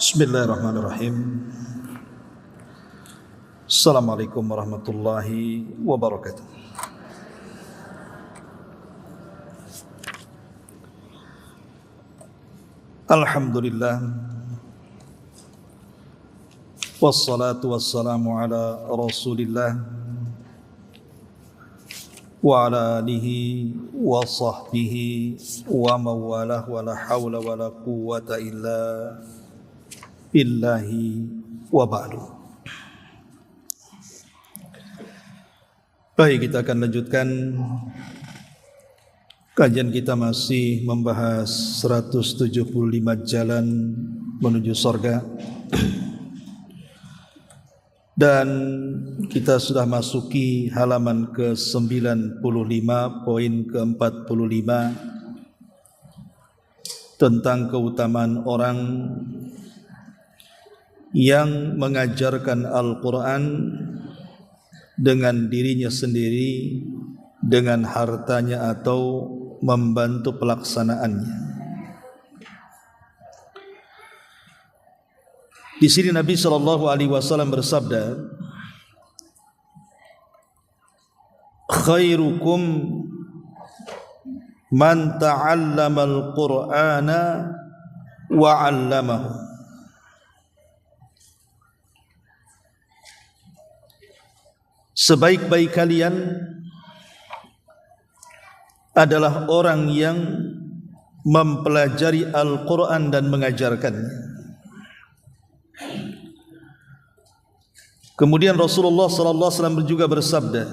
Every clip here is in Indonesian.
Bismillahirrahmanirrahim. Assalamualaikum warahmatullahi wabarakatuh. Alhamdulillah, wassalatu wassalamu ala Rasulillah wa ala alihi wa sahbihi wa mawalah, wa la hawla wa la quwwata illa billahi wa ba'du. Baik, kita akan lanjutkan kajian kita, masih membahas 175 jalan menuju surga. Dan kita sudah masuki halaman ke-95, poin ke-45 tentang keutamaan orang yang mengajarkan Al-Quran dengan dirinya sendiri, dengan hartanya atau membantu pelaksanaannya. Di sini Nabi SAW bersabda, khairukum man ta'allama al-Qur'ana wa 'allamahu. Sebaik-baik kalian adalah orang yang mempelajari Al-Quran dan mengajarkannya. Kemudian Rasulullah SAW juga bersabda,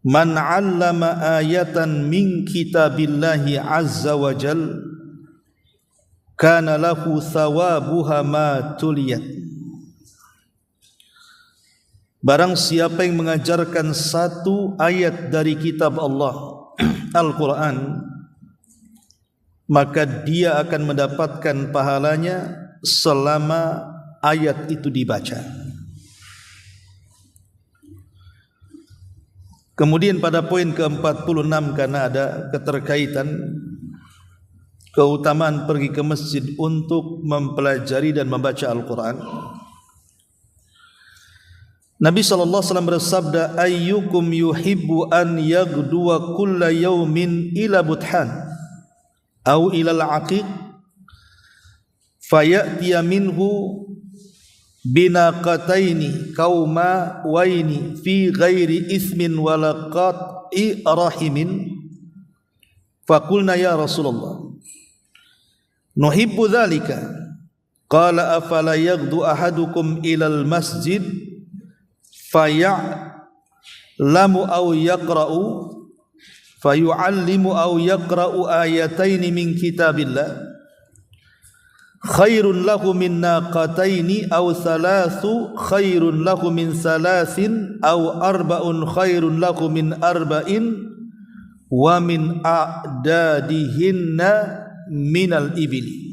man 'allama ayatan min kitabillahi azza wa jal kana lahu thawabuha ma tuliyat. Barang siapa yang mengajarkan satu ayat dari kitab Allah Al-Quran, maka dia akan mendapatkan pahalanya selama ayat itu dibaca. Kemudian pada poin ke-46, karena ada keterkaitan keutamaan pergi ke masjid untuk mempelajari dan membaca Al-Quran, Nabi SAW bersabda, ayyukum yuhibbu an yaghduwa kulla yawmin ila buthan au ila al-aqiq fayatiya minhu binaqataini qauma waini fi ghairi ismin walaqati rahimin faqulna ya Rasulullah nuhibbu dhalika qala afala yaghdu ahadukum ila al-masjid faya'lamu aw yaqra'u fayu'allimu aw yaqra'u ayataini min kitabillah khairun lahu min naqataini aw thalathu khairun lahu min thalathin aw arba'un khairun lahu min arba'in wa min a'dadihinna minal ibili.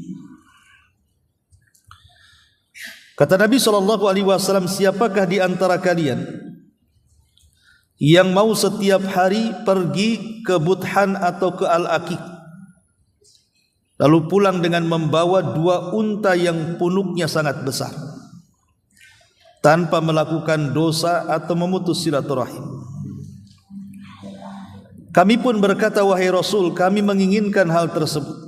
Kata Nabi SAW, siapakah di antara kalian yang mau setiap hari pergi ke Buthan atau ke Al-Aqiq, lalu pulang dengan membawa 2 unta yang punuknya sangat besar, tanpa melakukan dosa atau memutus silaturahim? Kami pun berkata, wahai Rasul, kami menginginkan hal tersebut.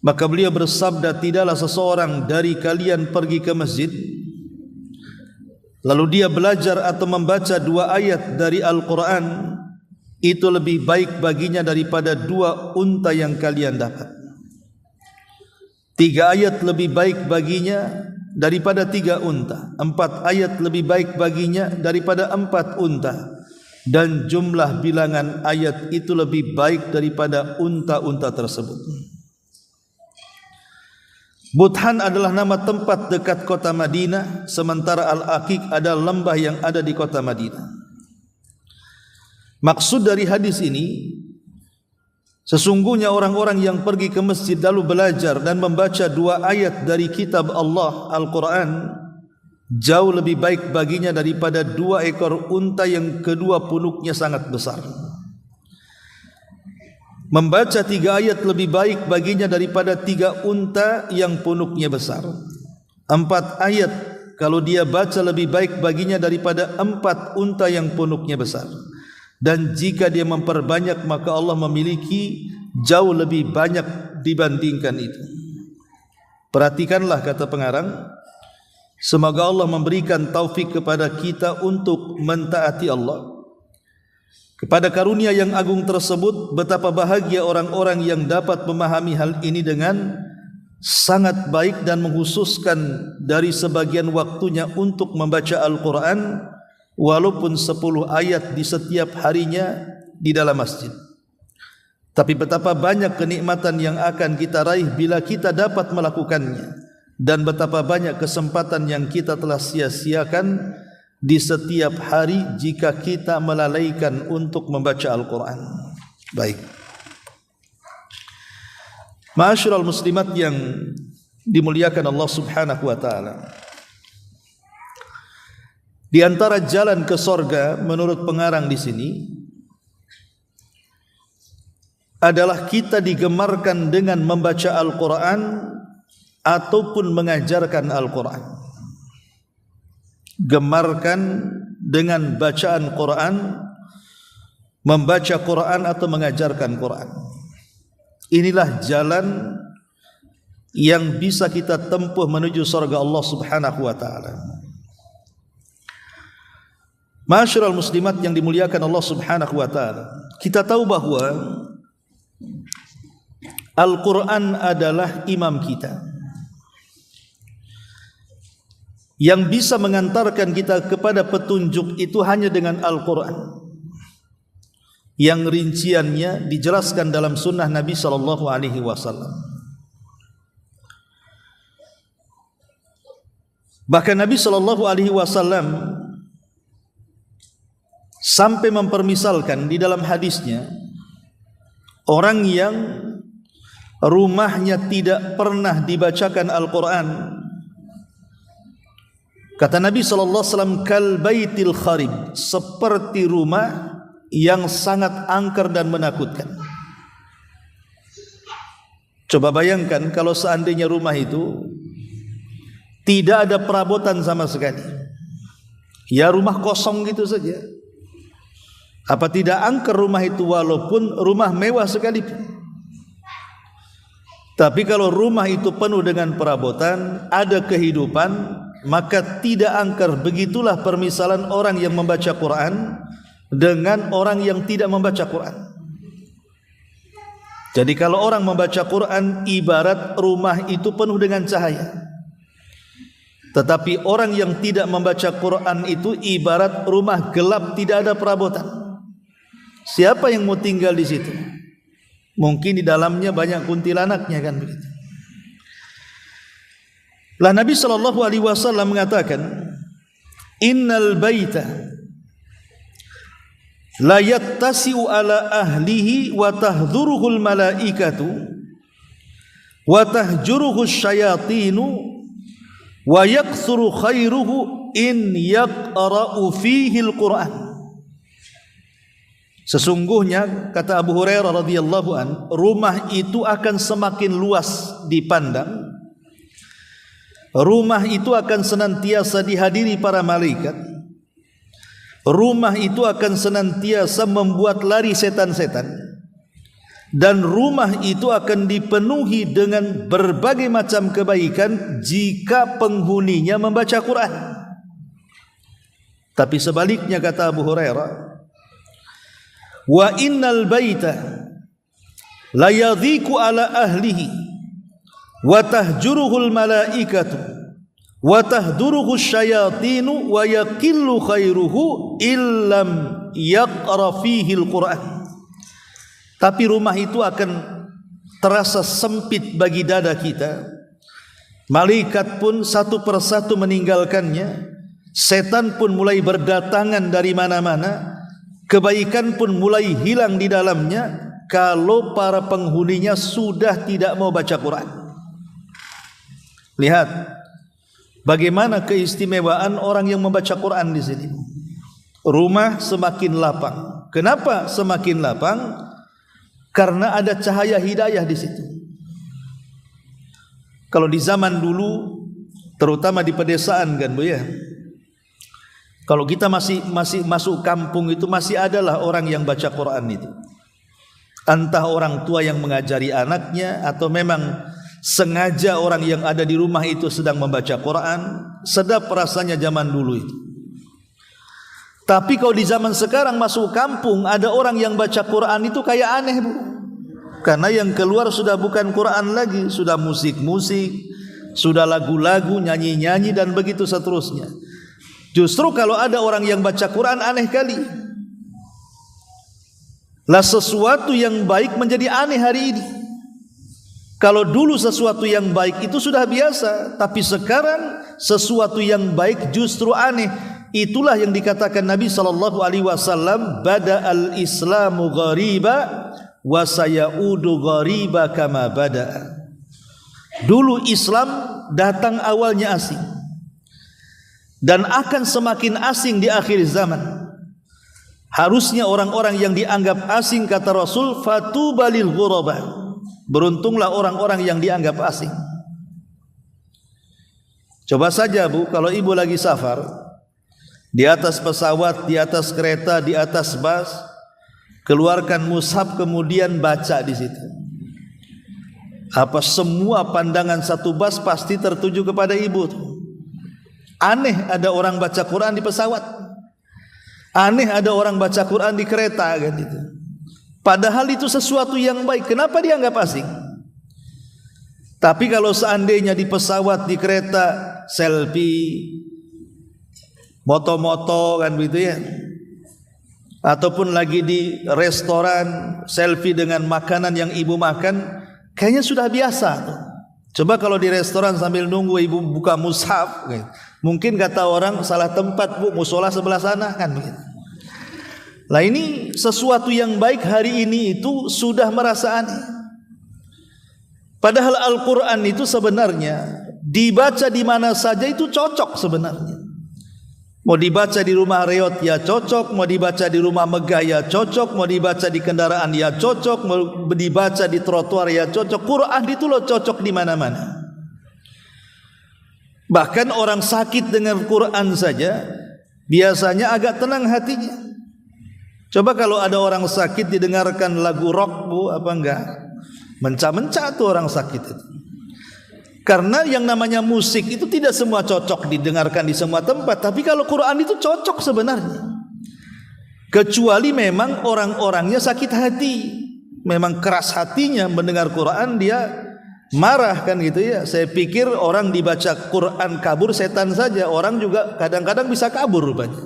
Maka beliau bersabda, tidaklah seseorang dari kalian pergi ke masjid lalu dia belajar atau membaca 2 ayat dari Al-Quran, itu lebih baik baginya daripada 2 unta yang kalian dapat. 3 ayat lebih baik baginya daripada 3 unta. 4 ayat lebih baik baginya daripada 4 unta. Dan jumlah bilangan ayat itu lebih baik daripada unta-unta tersebut. Buthan adalah nama tempat dekat kota Madinah, sementara Al-Aqiq adalah lembah yang ada di kota Madinah. Maksud dari hadis ini, sesungguhnya orang-orang yang pergi ke masjid lalu belajar dan membaca 2 ayat dari kitab Allah Al-Quran jauh lebih baik baginya daripada 2 ekor unta yang kedua punuknya sangat besar. Membaca 3 ayat lebih baik baginya daripada 3 unta yang punuknya besar. 4 ayat kalau dia baca lebih baik baginya daripada 4 unta yang punuknya besar. Dan jika dia memperbanyak maka Allah memiliki jauh lebih banyak dibandingkan itu. Perhatikanlah kata pengarang, semoga Allah memberikan taufik kepada kita untuk mentaati Allah. Kepada karunia yang agung tersebut, betapa bahagia orang-orang yang dapat memahami hal ini dengan sangat baik dan menghususkan dari sebagian waktunya untuk membaca Al-Quran walaupun 10 ayat di setiap harinya di dalam masjid. Tapi betapa banyak kenikmatan yang akan kita raih bila kita dapat melakukannya, dan betapa banyak kesempatan yang kita telah sia-siakan di setiap hari jika kita melalaikan untuk membaca Al-Quran. Baik, ma'asyiral muslimat yang dimuliakan Allah subhanahu wa ta'ala, di antara jalan ke sorga menurut pengarang di sini adalah kita digemarkan dengan membaca Al-Quran ataupun mengajarkan Al-Quran. Gemarkan dengan bacaan Quran, membaca Quran atau mengajarkan Quran. Inilah jalan yang bisa kita tempuh menuju surga Allah subhanahu wa ta'ala. Ma'asyiral muslimat yang dimuliakan Allah subhanahu wa ta'ala, kita tahu bahwa Al-Quran adalah imam kita, yang bisa mengantarkan kita kepada petunjuk itu hanya dengan Al-Quran, yang rinciannya dijelaskan dalam sunnah Nabi sallallahu alaihi wasallam. Bahkan Nabi sallallahu alaihi wasallam sampai mempermisalkan di dalam hadisnya orang yang rumahnya tidak pernah dibacakan Al-Quran. Kata Nabi SAW, kal baitil kharib, seperti rumah yang sangat angker dan menakutkan. Coba bayangkan kalau seandainya rumah itu tidak ada perabotan sama sekali, ya rumah kosong gitu saja. Apa tidak angker rumah itu walaupun rumah mewah sekalipun? Tapi kalau rumah itu penuh dengan perabotan, ada kehidupan, maka tidak angker. Begitulah permisalan orang yang membaca Quran dengan orang yang tidak membaca Quran. Jadi kalau orang membaca Quran ibarat rumah itu penuh dengan cahaya. Tetapi orang yang tidak membaca Quran itu ibarat rumah gelap, tidak ada perabotan. Siapa yang mau tinggal di situ? Mungkin di dalamnya banyak kuntilanaknya, kan begitu. Lah Nabi sallallahu alaihi wasallam mengatakan, innal baita la yattasi'u ala ahlihi wa tahdhuruhul malaikatu wa tahjuruhu syayatinu wa yakthuru khairuhu in yaqra'u fihi al-Qur'an. Sesungguhnya kata Abu Hurairah radhiyallahu an, rumah itu akan semakin luas dipandang. Rumah itu akan senantiasa dihadiri para malaikat. Rumah itu akan senantiasa membuat lari setan-setan. Dan rumah itu akan dipenuhi dengan berbagai macam kebaikan jika penghuninya membaca Quran. Tapi sebaliknya kata Abu Hurairah, wa innal baita la yadhiku ala ahlihi wa tahjuruhul malaikatu wa tahduruhu syayatinu wa yaqillu khairuhu illam yaqra fihi al-Quran. Tapi rumah itu akan terasa sempit bagi dada kita. Malaikat pun satu persatu meninggalkannya, setan pun mulai berdatangan dari mana-mana, kebaikan pun mulai hilang di dalamnya kalau para penghuninya sudah tidak mau baca Quran. Lihat bagaimana keistimewaan orang yang membaca Quran di sini. Rumah semakin lapang. Kenapa semakin lapang? karena ada cahaya hidayah di situ. Kalau di zaman dulu, terutama di pedesaan kan Bu ya, kalau kita masih masuk kampung itu masih adalah orang yang baca Quran itu. Entah orang tua yang mengajari anaknya atau memang sengaja orang yang ada di rumah itu sedang membaca Quran. Sedap rasanya zaman dulu itu. Tapi kalau di zaman sekarang masuk kampung ada orang yang baca Quran itu kayak aneh Bu. Karena yang keluar sudah bukan Quran lagi, sudah musik-musik, sudah lagu-lagu, nyanyi-nyanyi dan begitu seterusnya. Justru kalau ada orang yang baca Quran aneh kali. Lah sesuatu yang baik menjadi aneh hari ini. Kalau dulu sesuatu yang baik itu sudah biasa, tapi sekarang sesuatu yang baik justru aneh. Itulah yang dikatakan Nabi SAW, bada'al islamu ghariba wa sayaudu ghariba kama bada'a. Dulu Islam datang awalnya asing dan akan semakin asing di akhir zaman. Harusnya orang-orang yang dianggap asing, kata Rasul, fatubalil ghuraba, beruntunglah orang-orang yang dianggap asing. Coba saja Bu, kalau ibu lagi safar, di atas pesawat, di atas kereta, di atas bus, keluarkan mushaf kemudian baca di situ. Apa semua pandangan satu bus pasti tertuju kepada ibu tuh. Aneh ada orang baca Quran di pesawat. Aneh ada orang baca Quran di kereta kan itu. Padahal itu sesuatu yang baik. Kenapa dianggap asing? Tapi kalau seandainya di pesawat, di kereta, selfie, moto-moto kan begitu ya. Ataupun lagi di restoran, selfie dengan makanan yang ibu makan, kayaknya sudah biasa tuh. Coba kalau di restoran sambil nunggu ibu buka mushaf, mungkin kata orang salah tempat Bu, musola sebelah sana kan begitu. Lah ini sesuatu yang baik hari ini itu sudah merasa aneh. Padahal Al-Quran itu sebenarnya dibaca di mana saja itu cocok sebenarnya. Mau dibaca di rumah reot ya cocok, mau dibaca di rumah megah ya cocok, mau dibaca di kendaraan ya cocok, mau dibaca di trotoar ya cocok. Quran itu loh cocok di mana-mana. Bahkan orang sakit dengan Quran saja biasanya agak tenang hatinya. Coba kalau ada orang sakit didengarkan lagu rock Bu, apa enggak? Mencah-mencah tuh orang sakit itu. Karena yang namanya musik itu tidak semua cocok didengarkan di semua tempat. Tapi kalau Quran itu cocok sebenarnya. Kecuali memang orang-orangnya sakit hati, memang keras hatinya mendengar Quran, dia marah kan gitu ya. Saya pikir orang dibaca Quran kabur setan saja. Orang juga kadang-kadang bisa kabur rupanya.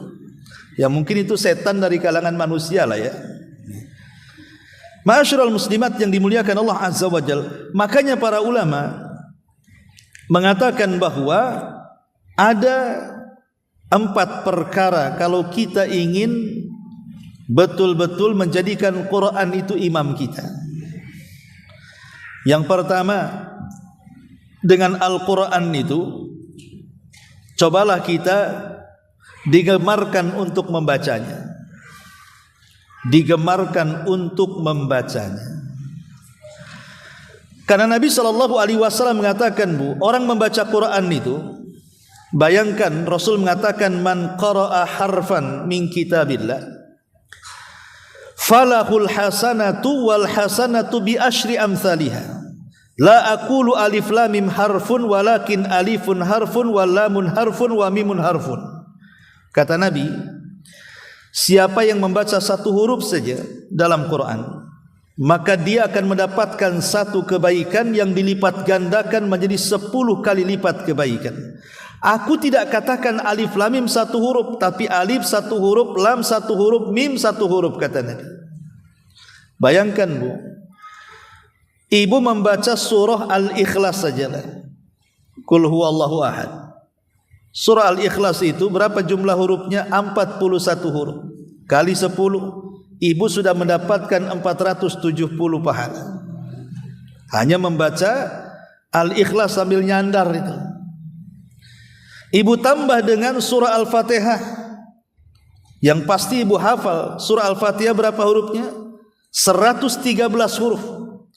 Ya mungkin itu setan dari kalangan manusia lah ya. Ma'asyiral muslimat yang dimuliakan Allah Azza wa Jalla. Makanya para ulama mengatakan bahwa ada 4 perkara kalau kita ingin betul-betul menjadikan Quran itu imam kita. Yang pertama, dengan Al-Quran itu cobalah kita digemarkan untuk membacanya. Digemarkan untuk membacanya. Karena Nabi SAW mengatakan Bu, orang membaca Quran itu, bayangkan Rasul mengatakan man qara'a harfan min kitabillah falahul hasanatu wal hasanatu bi asyri amsalihah. La aqulu alif lam mim harfun walakin alifun harfun wal lamun harfun wa mimun harfun. Kata Nabi, siapa yang membaca satu huruf saja dalam Quran, maka dia akan mendapatkan satu kebaikan yang dilipat gandakan menjadi 10 kali lipat kebaikan. Aku tidak katakan alif lam mim satu huruf, tapi alif satu huruf, lam satu huruf, mim satu huruf, kata Nabi. Bayangkan Bu, ibu membaca surah Al-Ikhlas saja lah. Qul huwallahu ahad. Surah Al-Ikhlas itu berapa jumlah hurufnya? 41 huruf. Kali 10, ibu sudah mendapatkan 470 pahala. Hanya membaca Al-Ikhlas sambil nyandar itu. Ibu tambah dengan surah Al-Fatihah, yang pasti ibu hafal. Surah Al-Fatihah berapa hurufnya? 113 huruf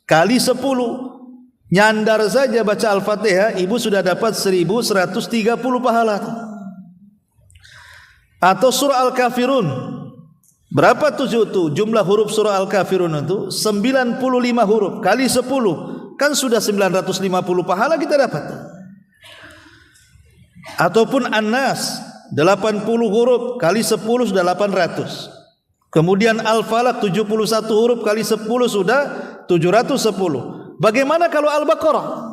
kali 10, nyandar saja baca Al-Fatihah ibu sudah dapat 1130 pahala. Atau surah Al-Kafirun, berapa tuh jumlah huruf surah Al-Kafirun itu? 95 huruf kali 10, kan sudah 950 pahala kita dapat. Ataupun An-Nas 80 huruf kali 10 sudah 800. Kemudian Al-Falaq 71 huruf kali 10 sudah 710. Bagaimana kalau Al-Baqarah?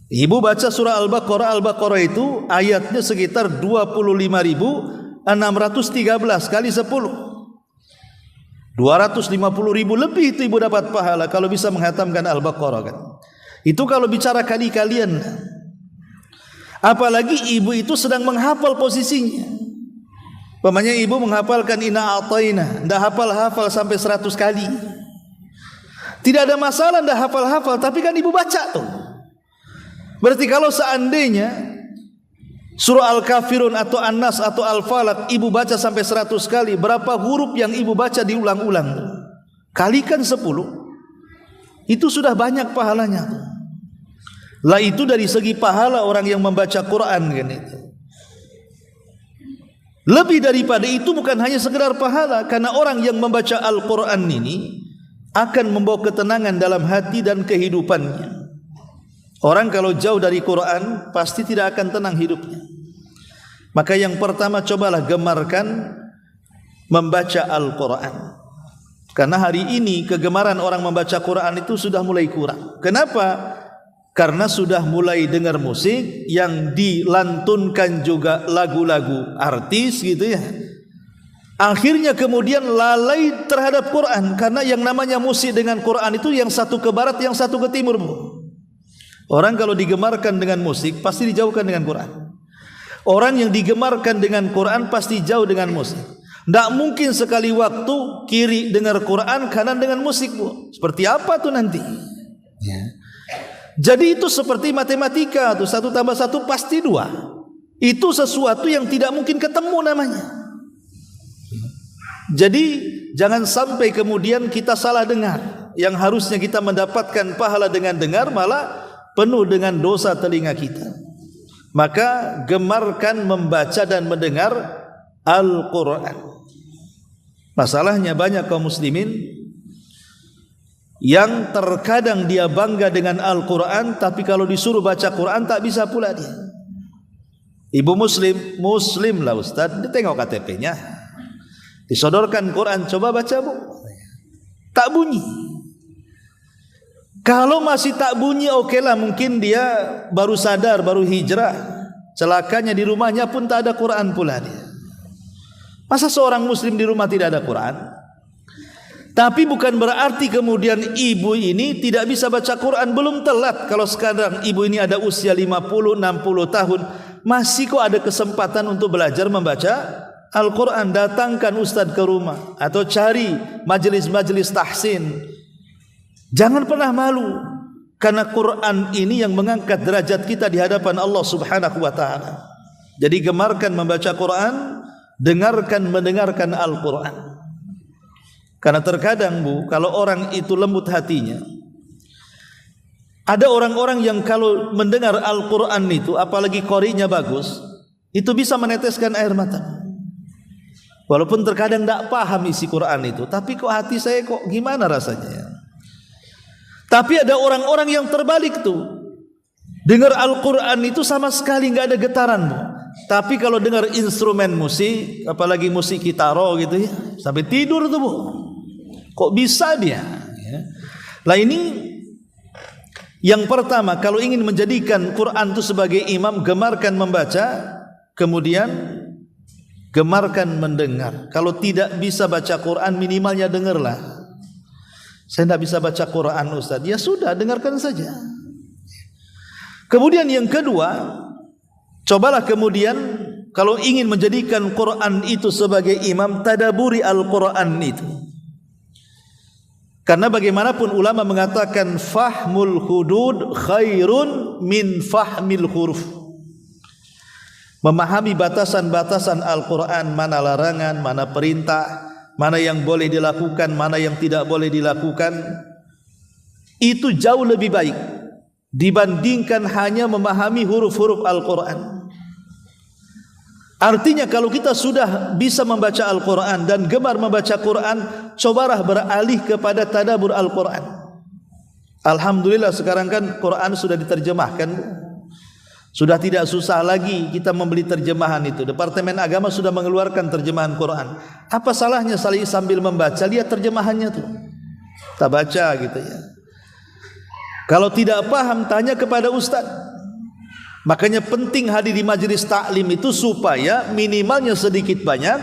Ibu baca surah Al-Baqarah, Al-Baqarah itu ayatnya sekitar 25.613 kali 10. 250.000 lebih itu ibu dapat pahala kalau bisa menghatamkan Al-Baqarah kan. Itu kalau bicara kali-kalian. Apalagi ibu itu sedang menghafal posisinya. Pamannya ibu menghafalkan Inna A'tayna, ndak hafal sampai 100 kali. Tidak ada masalah ndak hafal, tapi kan ibu baca tuh. Berarti kalau seandainya surah Al-Kafirun atau An-Nas atau Al-Falaq ibu baca sampai 100 kali, berapa huruf yang ibu baca diulang-ulang? Kalikan 10. Itu sudah banyak pahalanya. Lah itu dari segi pahala orang yang membaca Quran kan itu. Lebih daripada itu bukan hanya sekedar pahala, karena orang yang membaca Al-Quran ini akan membawa ketenangan dalam hati dan kehidupannya. Orang kalau jauh dari Quran pasti tidak akan tenang hidupnya. Maka yang pertama cobalah gemarkan membaca Al-Quran. Karena hari ini kegemaran orang membaca Quran itu sudah mulai kurang. Kenapa? Karena sudah mulai dengar musik yang dilantunkan juga lagu-lagu artis gitu ya. Akhirnya kemudian lalai terhadap Quran, karena yang namanya musik dengan Quran itu yang satu ke barat, yang satu ke timur, Bu. Orang kalau digemarkan dengan musik pasti dijauhkan dengan Quran. Orang yang digemarkan dengan Quran pasti jauh dengan musik. Tidak mungkin sekali waktu kiri dengar Quran, kanan dengan musik, Bu. Seperti apa tuh nanti? Ya. Jadi itu seperti matematika tuh, 1 tambah 1 pasti 2. Itu sesuatu yang tidak mungkin ketemu namanya. Jadi jangan sampai kemudian kita salah dengar. Yang harusnya kita mendapatkan pahala dengan dengar, malah penuh dengan dosa telinga kita. Maka gemarkan membaca dan mendengar Al-Quran. Masalahnya banyak kaum muslimin yang terkadang dia bangga dengan Al-Quran, tapi kalau disuruh baca Quran tak bisa pula dia. Ibu muslim lah Ustaz, dia tengok KTP-nya, disodorkan Quran, coba baca Bu, tak bunyi. Kalau masih tak bunyi oke lah, mungkin dia baru sadar, baru hijrah, celakanya di rumahnya pun tak ada Quran pula dia. Masa seorang muslim di rumah tidak ada Quran? Tapi bukan berarti kemudian ibu ini tidak bisa baca Quran. Belum telat. Kalau sekarang ibu ini ada usia 50, 60 tahun, masih kok ada kesempatan untuk belajar membaca Al-Quran. Datangkan ustadz ke rumah atau cari majelis-majelis tahsin. Jangan pernah malu, karena Quran ini yang mengangkat derajat kita di hadapan Allah Subhanahu wa taala. Jadi gemarkan membaca Quran, mendengarkan Al-Quran. Karena terkadang Bu, kalau orang itu lembut hatinya, ada orang-orang yang kalau mendengar Al-Quran itu, apalagi qori'nya bagus, itu bisa meneteskan air mata. Walaupun terkadang tidak paham isi Quran itu, tapi kok hati saya kok gimana rasanya. Tapi ada orang-orang yang terbalik tuh, dengar Al-Quran itu sama sekali nggak ada getaran Bu. Tapi kalau dengar instrumen musik, apalagi musik kitaro gitu ya, sampai tidur tuh Bu. Kok bisa dia? Ya. Lah ini yang pertama, kalau ingin menjadikan Quran itu sebagai imam, gemarkan membaca, kemudian gemarkan mendengar. Kalau tidak bisa baca Quran, minimalnya dengarlah. Saya tidak bisa baca Quran Ustaz, ya sudah, dengarkan saja. Kemudian yang kedua, cobalah kemudian kalau ingin menjadikan Quran itu sebagai imam, tadaburi Al-Quran itu. Karena bagaimanapun ulama mengatakan fahmul hudud khairun min fahmil huruf. Memahami batasan-batasan Al-Quran, mana larangan, mana perintah, mana yang boleh dilakukan, mana yang tidak boleh dilakukan, itu jauh lebih baik dibandingkan hanya memahami huruf-huruf Al-Quran. Artinya kalau kita sudah bisa membaca Al-Quran dan gemar membaca Quran, cobalah beralih kepada tadabbur Al-Quran. Alhamdulillah sekarang kan Quran sudah diterjemahkan, sudah tidak susah lagi kita membeli terjemahan itu. Departemen Agama sudah mengeluarkan terjemahan Quran. Apa salahnya sambil membaca, lihat terjemahannya tuh, kita baca gitu ya. Kalau tidak paham, tanya kepada ustaz. Makanya penting hadir di majelis taklim itu supaya minimalnya sedikit banyak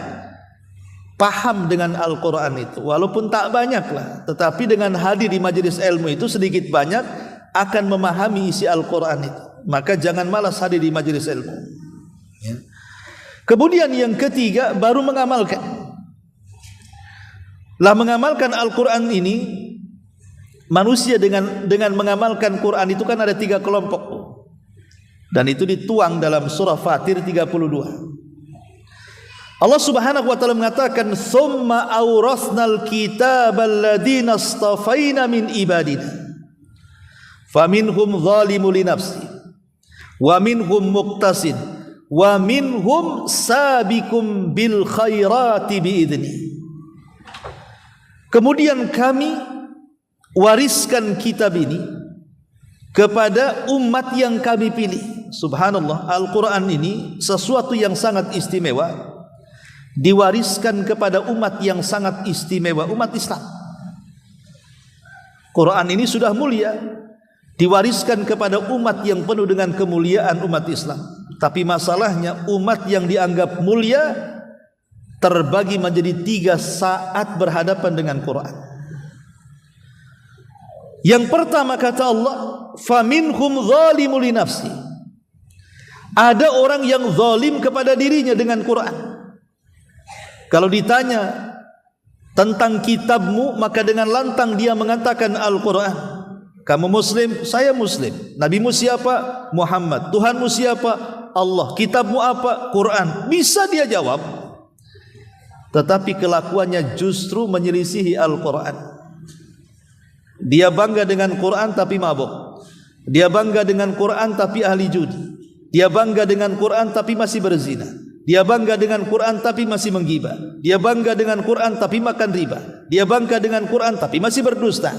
paham dengan Al-Quran itu. Walaupun tak banyak lah, tetapi dengan hadir di majelis ilmu itu sedikit banyak akan memahami isi Al-Quran itu. Maka jangan malas hadir di majelis ilmu ya. Kemudian yang ketiga, baru mengamalkan. Lah mengamalkan Al-Quran ini, manusia dengan mengamalkan Quran itu kan ada 3 kelompok, dan itu dituang dalam surah Fatir 32. Allah Subhanahu wa taala mengatakan, "Tsumma awrasnal kitabal ladzina astafaina min ibadina faminhum zalimun li nafsi wa minhum muqtasid wa minhum sabiqum bil khairati biidzni." Kemudian kami wariskan kitab ini kepada umat yang kami pilih. Subhanallah, Al-Quran ini sesuatu yang sangat istimewa, diwariskan kepada umat yang sangat istimewa, umat Islam. Quran ini sudah mulia, diwariskan kepada umat yang penuh dengan kemuliaan, umat Islam. Tapi masalahnya umat yang dianggap mulia terbagi menjadi 3 saat berhadapan dengan Quran. Yang pertama kata Allah, faminhum zalimun li nafsi. Ada orang yang zalim kepada dirinya dengan Quran. Kalau ditanya tentang kitabmu, maka dengan lantang dia mengatakan Al-Quran. Kamu muslim? Saya muslim. Nabimu siapa? Muhammad. Tuhanmu siapa? Allah. Kitabmu apa? Quran. Bisa dia jawab. Tetapi kelakuannya justru menyelisihi Al-Quran. Dia bangga dengan Quran tapi mabuk. Dia bangga dengan Quran tapi ahli judi. Dia bangga dengan Quran tapi masih berzina. Dia bangga dengan Quran tapi masih menggibah. Dia bangga dengan Quran tapi makan riba. Dia bangga dengan Quran tapi masih berdusta.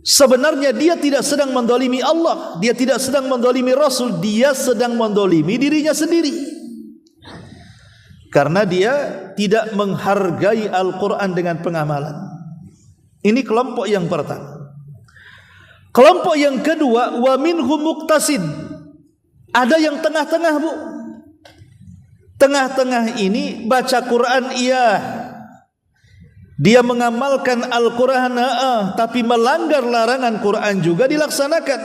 Sebenarnya dia tidak sedang mendolimi Allah, dia tidak sedang mendolimi Rasul, dia sedang mendolimi dirinya sendiri. Karena dia tidak menghargai Al-Quran dengan pengamalan. Ini kelompok yang pertama. Kelompok yang kedua, wa minhum muqtasid. Ada yang tengah-tengah, Bu. Tengah-tengah ini baca Quran iya, dia mengamalkan Al-Quran tapi melanggar larangan Quran juga dilaksanakan.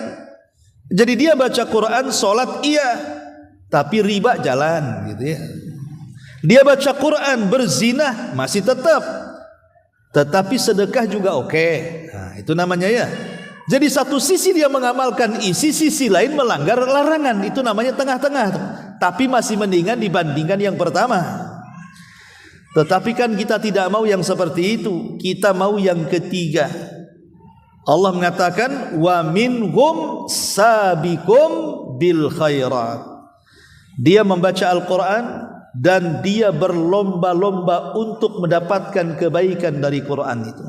Jadi dia baca Quran, sholat iya, tapi riba jalan gitu ya. Dia baca Quran, berzina masih tetap, tetapi sedekah juga oke. Nah, itu namanya ya. Jadi satu sisi dia mengamalkan isi, sisi lain melanggar larangan. Itu namanya tengah-tengah, tapi masih mendingan dibandingkan yang pertama. Tetapi kan kita tidak mau yang seperti itu. Kita mau yang ketiga. Allah mengatakan wa minhum sabiqum bil khairat. Dia membaca Al-Quran dan dia berlomba-lomba untuk mendapatkan kebaikan dari Quran itu.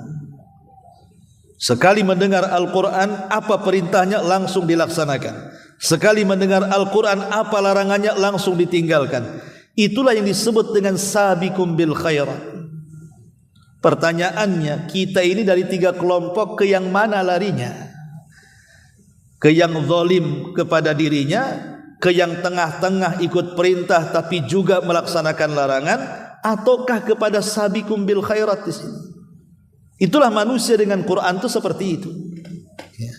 Sekali mendengar Al-Quran, apa perintahnya langsung dilaksanakan. Sekali mendengar Al-Quran, apa larangannya langsung ditinggalkan. Itulah yang disebut dengan sabiqum bil khairat. Pertanyaannya, kita ini dari 3 kelompok ke yang mana larinya? Ke yang zalim kepada dirinya, ke yang tengah-tengah ikut perintah tapi juga melaksanakan larangan, ataukah kepada sabiqum bil khairat di sini? Itulah manusia dengan Quran itu seperti itu. Ya.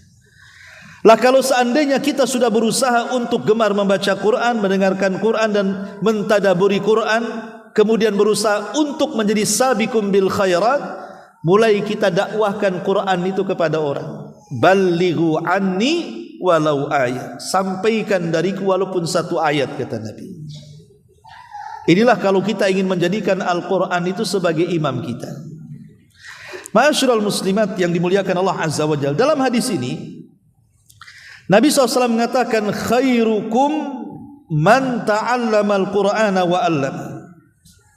Lah kalau seandainya kita sudah berusaha untuk gemar membaca Quran, mendengarkan Quran dan mentadaburi Quran, kemudian berusaha untuk menjadi sabiqum bil khairat, mulai kita dakwahkan Quran itu kepada orang. Ballighu anni walau ayat. Sampaikan dariku walaupun 1 ayat, kata Nabi. Inilah kalau kita ingin menjadikan Al-Quran itu sebagai imam kita. Ma'asyiral muslimat yang dimuliakan Allah Azza wa Jalla, dalam hadis ini Nabi SAW mengatakan, khairukum man ta'allama al-Qur'ana wa 'allama.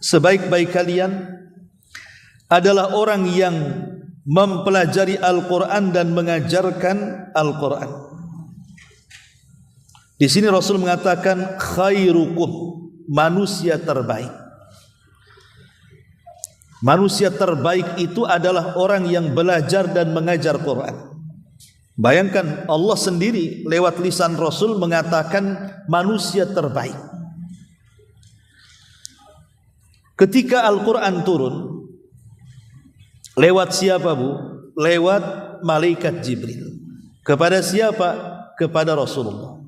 Sebaik-baik kalian adalah orang yang mempelajari Al-Quran dan mengajarkan Al-Quran. Di sini Rasul mengatakan khairukum, manusia terbaik. Manusia terbaik itu adalah orang yang belajar dan mengajar Quran. Bayangkan Allah sendiri lewat lisan Rasul mengatakan manusia terbaik. Ketika Al-Quran turun, lewat siapa Bu? Lewat malaikat Jibril. Kepada siapa? Kepada Rasulullah.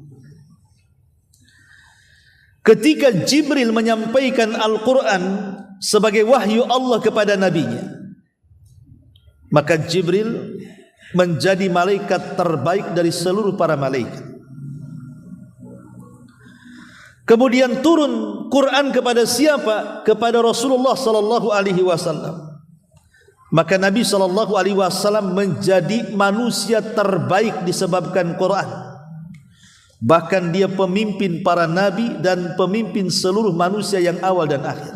Ketika Jibril menyampaikan Al-Quran sebagai wahyu Allah kepada nabinya, maka Jibril menjadi malaikat terbaik dari seluruh para malaikat. Kemudian turun Quran kepada siapa? Kepada Rasulullah sallallahu alaihi wasallam. Maka Nabi sallallahu alaihi wasallam menjadi manusia terbaik disebabkan Quran. Bahkan dia pemimpin para nabi dan pemimpin seluruh manusia yang awal dan akhir.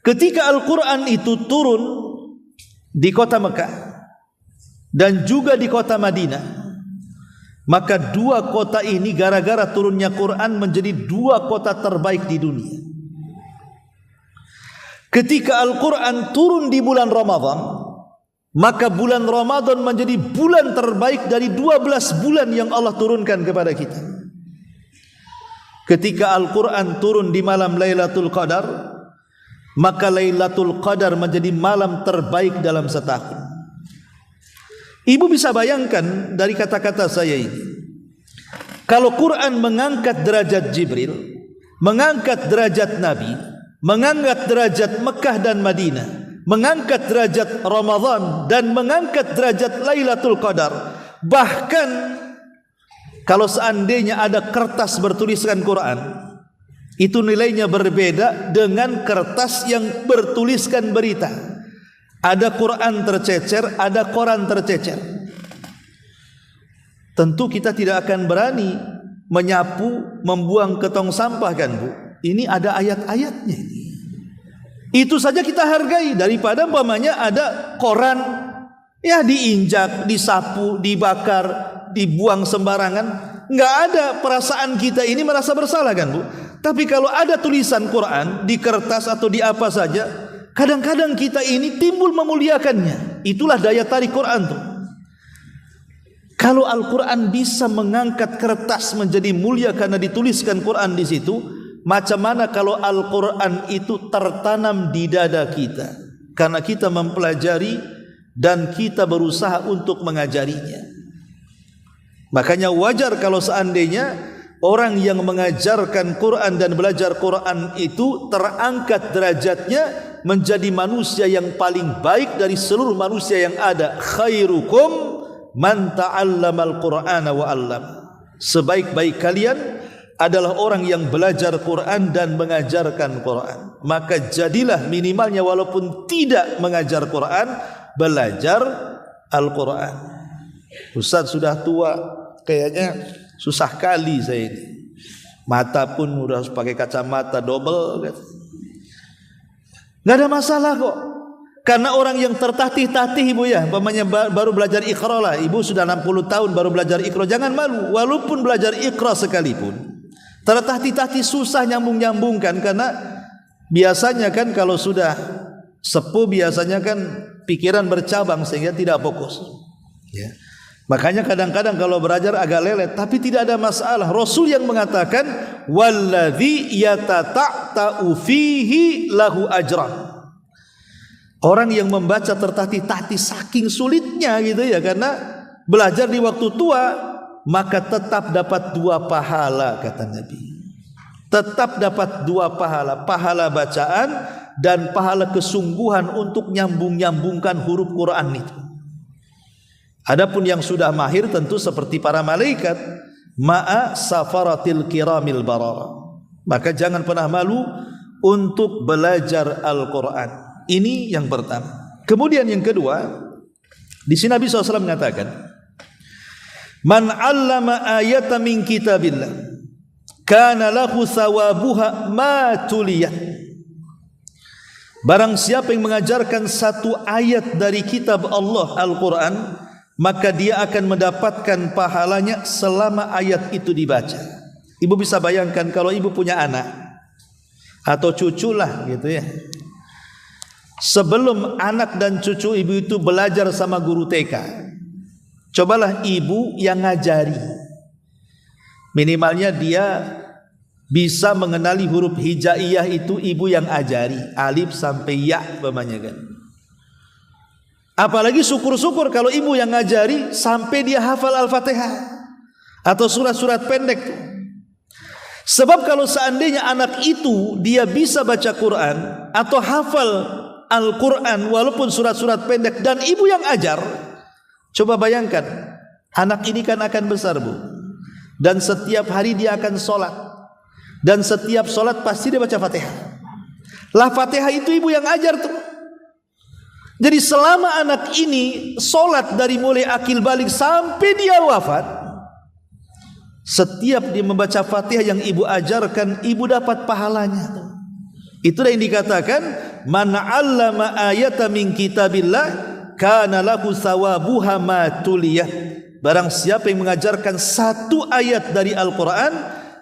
Ketika Al-Quran itu turun di kota Mekah dan juga di kota Madinah, maka dua kota ini gara-gara turunnya Quran menjadi dua kota terbaik di dunia. Ketika Al-Quran turun di bulan Ramadan, maka bulan Ramadan menjadi bulan terbaik dari 12 bulan yang Allah turunkan kepada kita. Ketika Al-Quran turun di malam Lailatul Qadar, maka Lailatul Qadar menjadi malam terbaik dalam setahun. Ibu bisa bayangkan dari kata-kata saya ini, kalau Quran mengangkat derajat Jibril, mengangkat derajat Nabi, mengangkat derajat Mekah dan Madinah, mengangkat derajat Ramadan dan mengangkat derajat Lailatul Qadar, bahkan kalau seandainya ada kertas bertuliskan Quran, itu nilainya berbeda dengan kertas yang bertuliskan berita. Ada Quran tercecer, ada koran tercecer. Tentu kita tidak akan berani menyapu, membuang ke tong sampah kan Bu. Ini ada ayat-ayatnya ini. Itu saja kita hargai daripada umpamanya ada koran ya diinjak, disapu, dibakar, dibuang sembarangan. Enggak ada perasaan kita ini merasa bersalah kan Bu. Tapi kalau ada tulisan Quran di kertas atau di apa saja, kadang-kadang kita ini timbul memuliakannya. Itulah daya tarik Quran tuh. Kalau Al-Quran bisa mengangkat kertas menjadi mulia karena dituliskan Quran di situ, macam mana kalau Al-Quran itu tertanam di dada kita karena kita mempelajari dan kita berusaha untuk mengajarinya. Makanya wajar kalau seandainya orang yang mengajarkan Quran dan belajar Quran itu terangkat derajatnya menjadi manusia yang paling baik dari seluruh manusia yang ada. Khairukum man ta'allamal Qur'ana wa 'allama. Sebaik-baik kalian adalah orang yang belajar Quran dan mengajarkan Quran. Maka jadilah minimalnya walaupun tidak mengajar Quran, belajar Al-Quran. Ustaz sudah tua, kayaknya susah kali saya ini. Mata pun udah pakai kacamata double. Nggak ada masalah kok. Karena orang yang tertatih-tatih Ibu ya, umpamanya baru belajar Iqra lah. Ibu sudah 60 tahun baru belajar Iqra, jangan malu. Walaupun belajar Iqra sekalipun, tertatih-tatih susah nyambung-nyambungkan. Karena biasanya kan kalau sudah sepuh biasanya kan pikiran bercabang sehingga tidak fokus ya. Makanya kadang-kadang kalau belajar agak lelet, tapi tidak ada masalah. Rasul yang mengatakan walladzi yatata'u fihi lahu ajran. Orang yang membaca tertatih-tatih saking sulitnya gitu ya, karena belajar di waktu tua, maka tetap dapat 2 pahala kata Nabi. Tetap dapat 2 pahala, pahala bacaan dan pahala kesungguhan untuk nyambung-nyambungkan huruf Quran itu. Adapun yang sudah mahir tentu seperti para malaikat, ma'a safaratil kiramil barara. Maka jangan pernah malu untuk belajar Al-Quran. Ini yang pertama. Kemudian yang kedua, di sini Nabi SAW mengatakan, man 'allama ayatan min kitabillah kana lahu thawabuha ma tuliyat. Barang siapa yang mengajarkan satu ayat dari kitab Allah Al-Quran, maka dia akan mendapatkan pahalanya selama ayat itu dibaca. Ibu bisa bayangkan kalau ibu punya anak atau cucu lah gitu ya. Sebelum anak dan cucu ibu itu belajar sama guru TK, cobalah ibu yang ngajari. Minimalnya dia bisa mengenali huruf hijaiyah itu ibu yang ajari, alif sampai ya umpamanya kan. Apalagi syukur-syukur kalau ibu yang ngajari sampai dia hafal Al-Fatihah atau surat-surat pendek tuh. Sebab kalau seandainya anak itu dia bisa baca Quran atau hafal Al-Quran walaupun surat-surat pendek dan ibu yang ajar, coba bayangkan, anak ini kan akan besar bu, dan setiap hari dia akan sholat, dan setiap sholat pasti dia baca Fatihah. Lah Fatihah itu ibu yang ajar tuh. Jadi selama anak ini sholat dari mulai akil balik sampai dia wafat, setiap dia membaca Fatihah yang ibu ajarkan, ibu dapat pahalanya. Itulah yang dikatakan man 'allama ayatan min kitabillah kana lahu thawabuha ma tuliyah. Barang siapa yang mengajarkan satu ayat dari Al-Quran,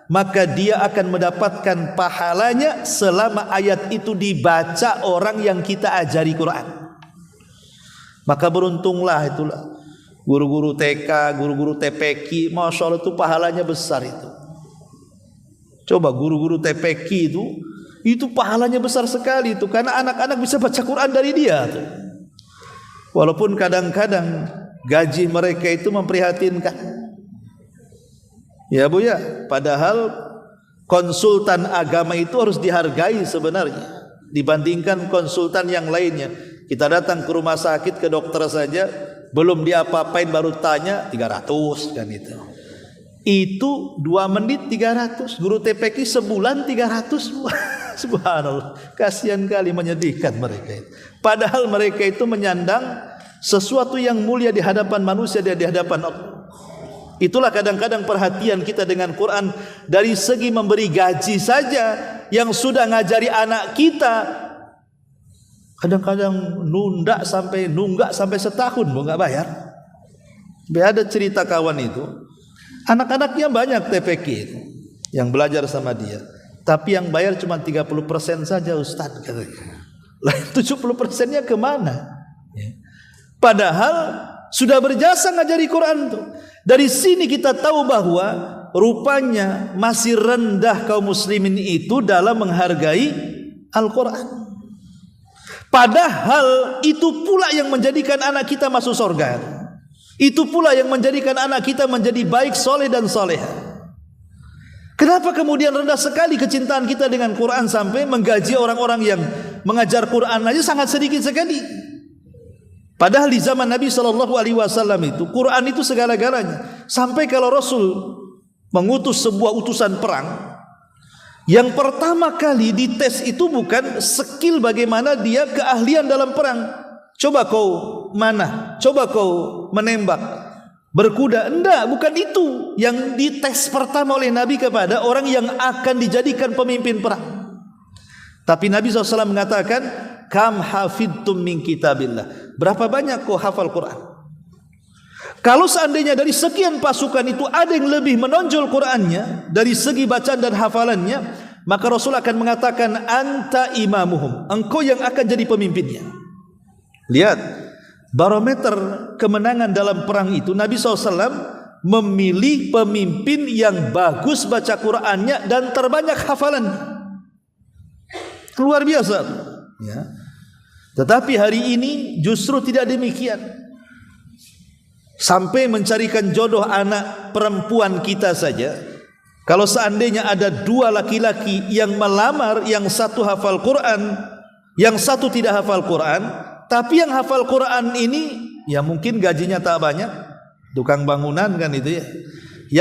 maka dia akan mendapatkan pahalanya selama ayat itu dibaca orang yang kita ajari Quran. Maka beruntunglah itulah guru-guru TK, guru-guru TPQ, Masya Allah itu pahalanya besar itu. Coba guru-guru TPQ itu pahalanya besar sekali itu, karena anak-anak bisa baca Quran dari dia tuh. Walaupun kadang-kadang gaji mereka itu memprihatinkan. Ya bu ya, padahal konsultan agama itu harus dihargai sebenarnya dibandingkan konsultan yang lainnya. Kita datang ke rumah sakit, ke dokter saja, belum diapa-apain baru tanya 300 kan itu. Itu 2 menit 300, guru TPQ sebulan 300. Subhanallah, kasihan kali, menyedihkan mereka itu. Padahal mereka itu menyandang sesuatu yang mulia di hadapan manusia dan di hadapan Allah. Itulah kadang-kadang perhatian kita dengan Quran dari segi memberi gaji saja, yang sudah ngajari anak kita kadang-kadang nunggak sampai setahun nggak bayar. Ada cerita kawan itu, anak-anaknya banyak TPQ itu yang belajar sama dia, tapi yang bayar cuma 30% saja Ustaz katanya. Lah 70%-nya kemana? Padahal sudah berjasa ngajari Quran tuh. Dari sini kita tahu bahwa rupanya masih rendah kaum muslimin itu dalam menghargai Al-Quran. Padahal itu pula yang menjadikan anak kita masuk surga. Itu pula yang menjadikan anak kita menjadi baik, soleh dan soleha. Kenapa kemudian rendah sekali kecintaan kita dengan Quran sampai menggaji orang-orang yang mengajar Quran aja sangat sedikit sekali. Padahal di zaman Nabi SAW itu Quran itu segala-galanya. Sampai kalau Rasul mengutus sebuah utusan perang, yang pertama kali dites itu bukan skill bagaimana dia keahlian dalam perang. Coba kau mana? Coba kau menembak, berkuda. Enggak, bukan itu yang dites pertama oleh Nabi kepada orang yang akan dijadikan pemimpin perang. Tapi Nabi SAW mengatakan, kam hafidtum min kitabillah. Berapa banyak kau hafal Quran? Kalau seandainya dari sekian pasukan itu ada yang lebih menonjol Qurannya dari segi bacaan dan hafalannya, maka Rasul akan mengatakan anta imamuhum, engkau yang akan jadi pemimpinnya. Lihat barometer kemenangan dalam perang itu, Nabi SAW memilih pemimpin yang bagus baca Qurannya dan terbanyak hafalannya. Luar biasa ya. Tetapi hari ini justru tidak demikian. Sampai mencarikan jodoh anak perempuan kita saja, kalau seandainya ada 2 laki-laki yang melamar, yang satu hafal Quran, yang satu tidak hafal Quran, tapi yang hafal Quran ini ya mungkin gajinya tak banyak, tukang bangunan kan itu ya.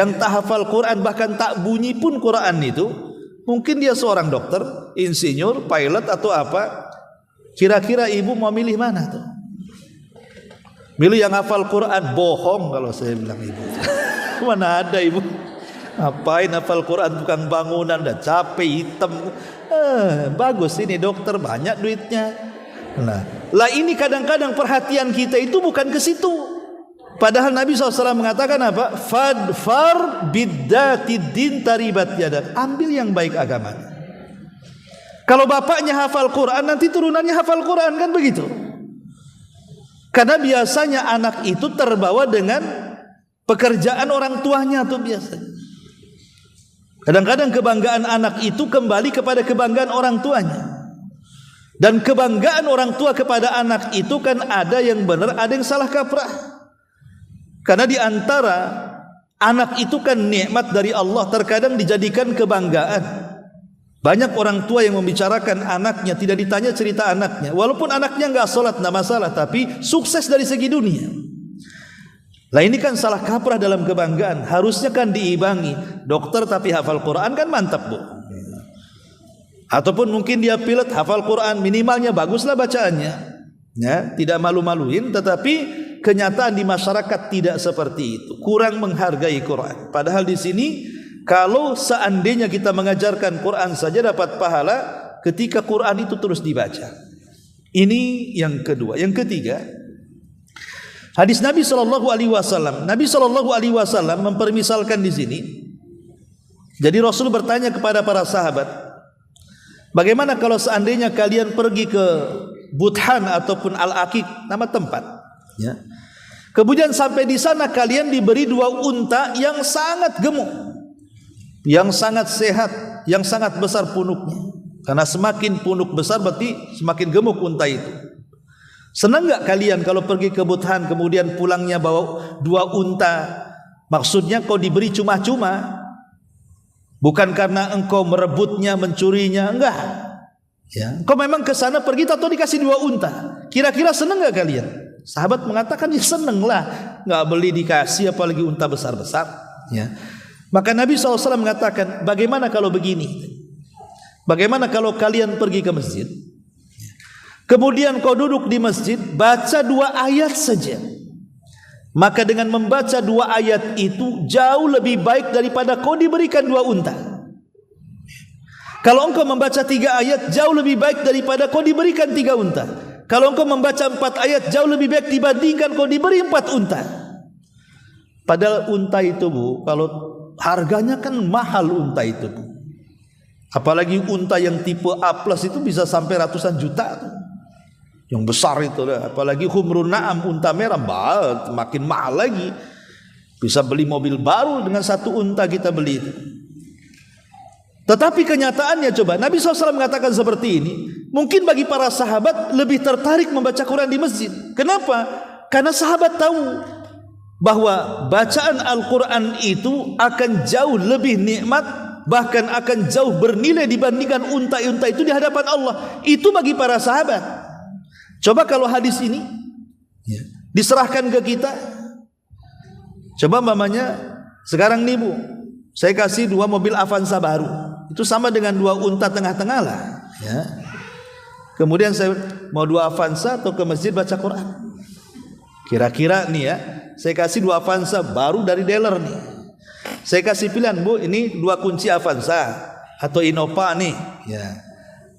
Yang tak hafal Quran bahkan tak bunyi pun Quran itu, Mungkin dia seorang dokter, insinyur, pilot atau apa. Kira-kira ibu mau milih mana tuh? Milih yang hafal Quran? Bohong kalau saya bilang ibu. Mana ada ibu? Ngapain hafal Quran, tukang bangunan, dah capek, hitam. Bagus ini dokter, banyak duitnya. Lah ini kadang-kadang perhatian kita itu bukan ke situ. Padahal Nabi SAW mengatakan apa? Fadfar biddatid din taribat yadak. Ambil yang baik agamanya. Kalau bapaknya hafal Quran, nanti turunannya hafal Quran, kan begitu? Karena biasanya anak itu terbawa dengan pekerjaan orang tuanya tuh biasanya. Kadang-kadang kebanggaan anak itu kembali kepada kebanggaan orang tuanya. Dan kebanggaan orang tua kepada anak itu kan ada yang benar, ada yang salah kaprah. Karena di antara anak itu kan nikmat dari Allah, terkadang dijadikan kebanggaan. Banyak orang tua yang membicarakan anaknya, tidak ditanya cerita anaknya. Walaupun anaknya enggak sholat, enggak masalah, tapi sukses dari segi dunia. Lah ini kan salah kaprah dalam kebanggaan. Harusnya kan diimbangi. Dokter tapi hafal Quran kan mantap, Bu. Ataupun mungkin dia pilot, hafal Quran, minimalnya baguslah bacaannya. Ya, tidak malu-maluin, tetapi kenyataan di masyarakat tidak seperti itu. Kurang menghargai Quran. Padahal di sini kalau seandainya kita mengajarkan Quran saja dapat pahala ketika Quran itu terus dibaca. Ini yang kedua. Yang ketiga, hadis Nabi SAW. Nabi SAW mempermisalkan di sini. Jadi Rasul bertanya kepada para sahabat, bagaimana kalau seandainya kalian pergi ke Budhan ataupun Al-Aqiq, nama tempat, ya. Kemudian sampai di sana kalian diberi 2 unta yang sangat gemuk, yang sangat sehat, yang sangat besar punuknya. Karena semakin punuk besar berarti semakin gemuk unta itu. Senang enggak kalian kalau pergi ke Budhan kemudian pulangnya bawa 2 unta? Maksudnya kau diberi cuma-cuma, bukan karena engkau merebutnya, mencurinya, enggak. Ya, kau memang ke sana pergi atau dikasih 2 unta. Kira-kira senang enggak kalian? Sahabat mengatakan ya senang lah, enggak beli dikasih apalagi unta besar-besar. Ya. Maka Nabi SAW mengatakan, bagaimana kalau begini? Bagaimana kalau kalian pergi ke masjid, kemudian kau duduk di masjid, baca 2 ayat saja. Maka dengan membaca 2 ayat itu jauh lebih baik daripada kau diberikan 2 unta. Kalau engkau membaca 3 ayat jauh lebih baik daripada kau diberikan 3 unta. Kalau engkau membaca 4 ayat jauh lebih baik dibandingkan kau diberi 4 unta. Padahal unta itu, Bu, kalau harganya kan mahal unta itu, Bu. Apalagi unta yang tipe A+ itu bisa sampai ratusan juta tuh. Yang besar itu, apalagi humrun na'am, unta merah, makin mahal lagi. Bisa beli mobil baru dengan 1 unta kita beli itu. Tetapi kenyataannya coba, Nabi SAW mengatakan seperti ini. Mungkin bagi para sahabat lebih tertarik membaca Quran di masjid. Kenapa? Karena sahabat tahu bahwa bacaan Al-Quran itu akan jauh lebih nikmat, bahkan akan jauh bernilai dibandingkan unta-unta itu di hadapan Allah. Itu bagi para sahabat. Coba kalau hadis ini diserahkan ke kita. Coba mamanya, sekarang nih, Bu, saya kasih 2 mobil Avanza baru. Itu sama dengan 2 unta tengah-tengah lah, ya. Kemudian saya mau 2 Avanza atau ke masjid baca Quran. Kira-kira nih ya, saya kasih 2 Avanza baru dari dealer nih. Saya kasih pilihan, Bu, ini 2 kunci Avanza atau Innova nih, ya.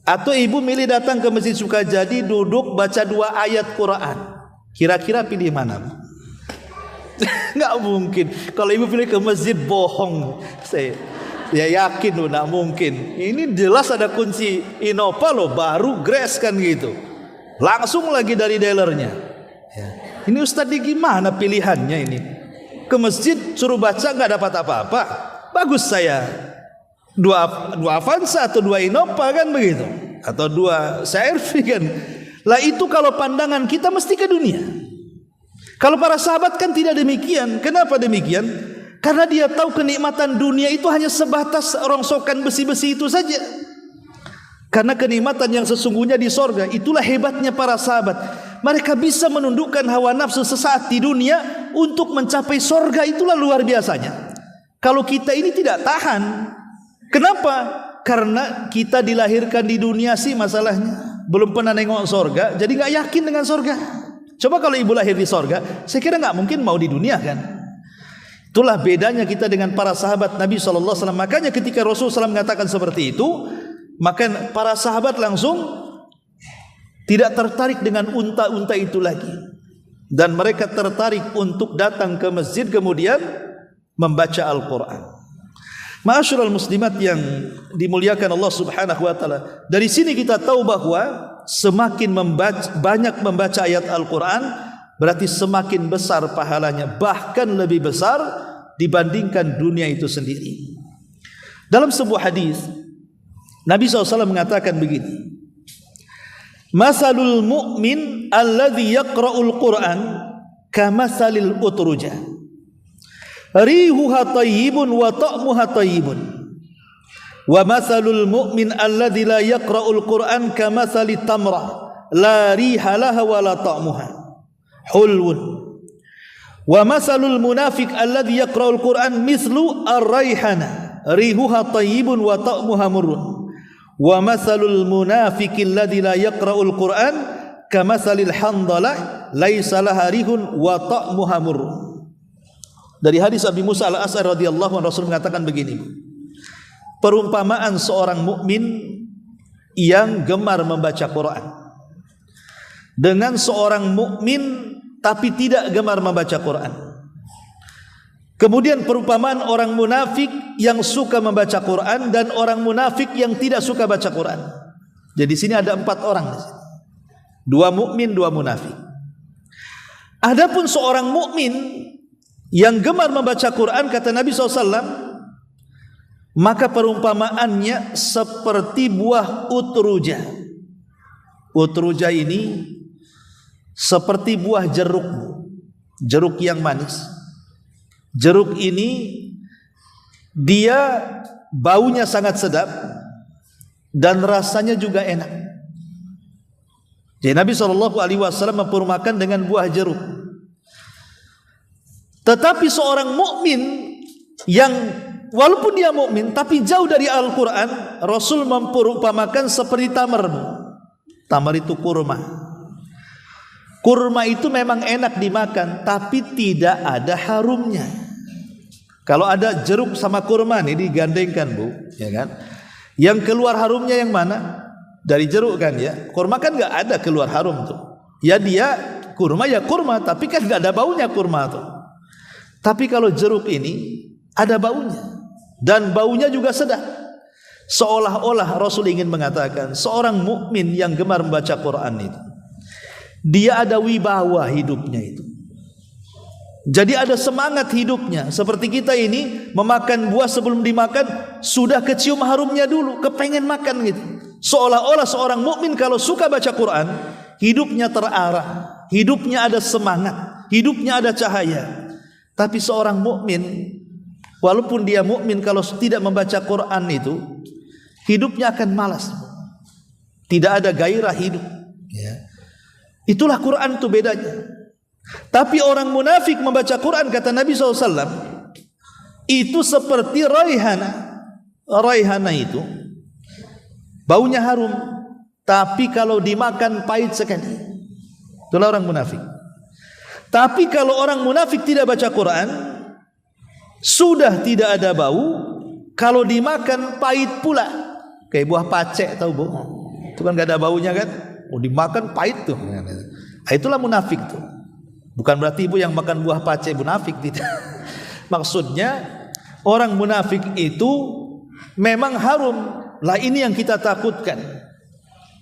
Atau ibu milih datang ke Masjid Sukajadi, duduk baca 2 ayat Quran. Kira-kira pilih mana, Bu? Nggak mungkin. Kalau ibu pilih ke masjid, bohong. Saya yakin loh, nggak mungkin. Ini jelas ada kunci Innova loh, baru Grace kan gitu. Langsung lagi dari dealernya. Ya. Ini Ustadz gimana pilihannya ini? Ke masjid suruh baca nggak dapat apa-apa. Bagus saya 2 Avanza atau 2 Innova kan begitu, atau 2 CR-V kan. Lah itu kalau pandangan kita mesti ke dunia. Kalau para sahabat kan tidak demikian. Kenapa demikian? Karena dia tahu kenikmatan dunia itu hanya sebatas rongsokan besi-besi itu saja. Karena kenikmatan yang sesungguhnya di sorga, itulah hebatnya para sahabat. Mereka bisa menundukkan hawa nafsu sesaat di dunia untuk mencapai sorga, itulah luar biasanya. Kalau kita ini tidak tahan. Kenapa? Karena kita dilahirkan di dunia sih masalahnya, belum pernah nengok sorga, jadi nggak yakin dengan sorga. Coba kalau ibu lahir di sorga, saya kira nggak mungkin mau di dunia kan. Itulah bedanya kita dengan para sahabat Nabi SAW. Makanya ketika Rasulullah SAW mengatakan seperti itu, maka para sahabat langsung tidak tertarik dengan unta-unta itu lagi, dan mereka tertarik untuk datang ke masjid kemudian membaca Al-Quran. Ma'asyiral muslimat yang dimuliakan Allah Subhanahu wa taala, dari sini kita tahu bahwa semakin banyak membaca ayat Al-Quran berarti semakin besar pahalanya, bahkan lebih besar dibandingkan dunia itu sendiri. Dalam sebuah hadis Nabi SAW mengatakan begini, masalul mu'min alladhi yaqra'ul Qur'an kamasalil utrujah, rihuha tayyibun wa ta'muha tayyibun, wa masalul mu'min alladhi la yaqra'ul Qur'an kamasalit tamrah la riha laha wa la ta'muha hulwun, wa masalul munafiq alladhi yaqra'ul Qur'an mislu ar-rayhana rihuha tayyibun wa ta'muha murrun, wa masalul munafiqil ladzi la yaqra'ul Qur'an kamasalil handalah laisa laha rihun wa ta'muha murrun. Dari hadis Abi Musa al-Asy'ari radhiyallahu anhu, Rasul mengatakan begini, perumpamaan seorang mukmin yang gemar membaca Quran dengan seorang mukmin tapi tidak gemar membaca Quran. Kemudian perumpamaan orang munafik yang suka membaca Quran dan orang munafik yang tidak suka baca Quran. Jadi sini ada 4 orang, 2 mukmin, 2 munafik. Adapun seorang mukmin yang gemar membaca Quran, kata Nabi SAW, maka perumpamaannya seperti buah utruja. Utruja ini seperti buah jeruk, jeruk yang manis. Jeruk ini dia baunya sangat sedap dan rasanya juga enak. Jadi Nabi SAW memperumpamakan dengan buah jeruk. Tetapi seorang mukmin yang walaupun dia mukmin tapi jauh dari Al-Quran, Rasul memperumpamakan seperti tamar. Tamar itu kurma. Kurma itu memang enak dimakan, tapi tidak ada harumnya. Kalau ada jeruk sama kurma nih digandengkan, Bu, ya kan? Yang keluar harumnya yang mana? Dari jeruk kan ya. Kurma kan nggak ada keluar harum tuh. Ya dia kurma ya kurma, tapi kan nggak ada baunya kurma tuh. Tapi kalau jeruk ini ada baunya, dan baunya juga sedap. Seolah-olah Rasul ingin mengatakan seorang mukmin yang gemar membaca Quran itu, dia ada wibawa hidupnya itu. Jadi ada semangat hidupnya. Seperti kita ini memakan buah, sebelum dimakan sudah kecium harumnya dulu, kepengen makan gitu. Seolah-olah seorang mukmin kalau suka baca Quran, hidupnya terarah, hidupnya ada semangat, hidupnya ada cahaya. Tapi seorang mukmin, walaupun dia mukmin, kalau tidak membaca Quran itu, hidupnya akan malas, tidak ada gairah hidup, ya. Itulah Quran itu bedanya. Tapi orang munafik membaca Quran, kata Nabi SAW, itu seperti raihana. Raihana itu baunya harum, tapi kalau dimakan pahit sekali. Itulah orang munafik. Tapi kalau orang munafik tidak baca Quran, sudah tidak ada bau, kalau dimakan pahit pula. Kayak buah pacek, tahu Bu? Itu kan gak ada baunya kan? Oh, dimakan pahit tuh. Nah, itulah munafik tuh. Bukan berarti Ibu yang makan buah pacek munafik, tidak. Maksudnya orang munafik itu memang harum. Lah ini yang kita takutkan.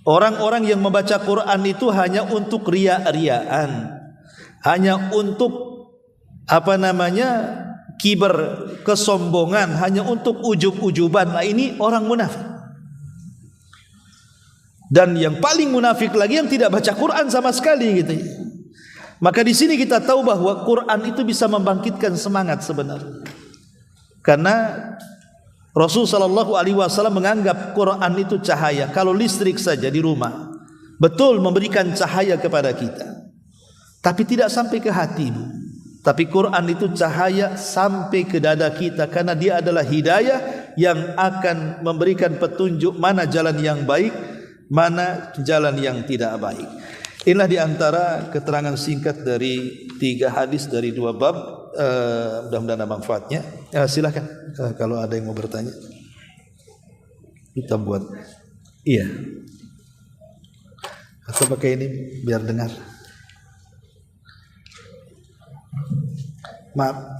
Orang-orang yang membaca Quran itu hanya untuk ria-riaan, hanya untuk kiber, kesombongan, hanya untuk ujub-ujuban. Nah ini orang munafik. Dan yang paling munafik lagi yang tidak baca Quran sama sekali gitu. Maka di sini kita tahu bahwa Quran itu bisa membangkitkan semangat sebenarnya. Karena Rasul sallallahu alaihi wasallam menganggap Quran itu cahaya. Kalau listrik saja di rumah, betul memberikan cahaya kepada kita, tapi tidak sampai ke hati, Bu. Tapi Quran itu cahaya sampai ke dada kita, karena dia adalah hidayah yang akan memberikan petunjuk mana jalan yang baik, mana jalan yang tidak baik. Inilah diantara keterangan singkat dari 3 hadis dari 2 bab. Mudah-mudahan ada manfaatnya. Silakan kalau ada yang mau bertanya. Kita buat. Iya. Atau pakai ini biar dengar. Maaf.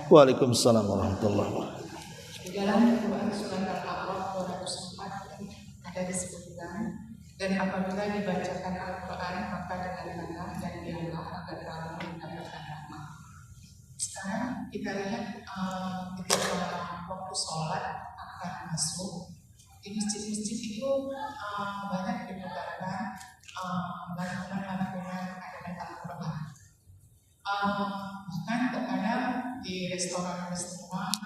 Waalaikumsalam warahmatullahi wabarakatuh. Di dalam Al-Quran surat Al-A'raf 204 ada disebutkan, dan apabila dibacakan Al-Quran maka dengarkanlah dan diamlah agar kamu mendapatkan rahmat. Sekarang kita lihat ketika waktu sholat akan masuk di masjid-masjid itu banyak digunakan lantunan-lantunan ayat Al-Quran. Bahkan terkadang di restoran-restoran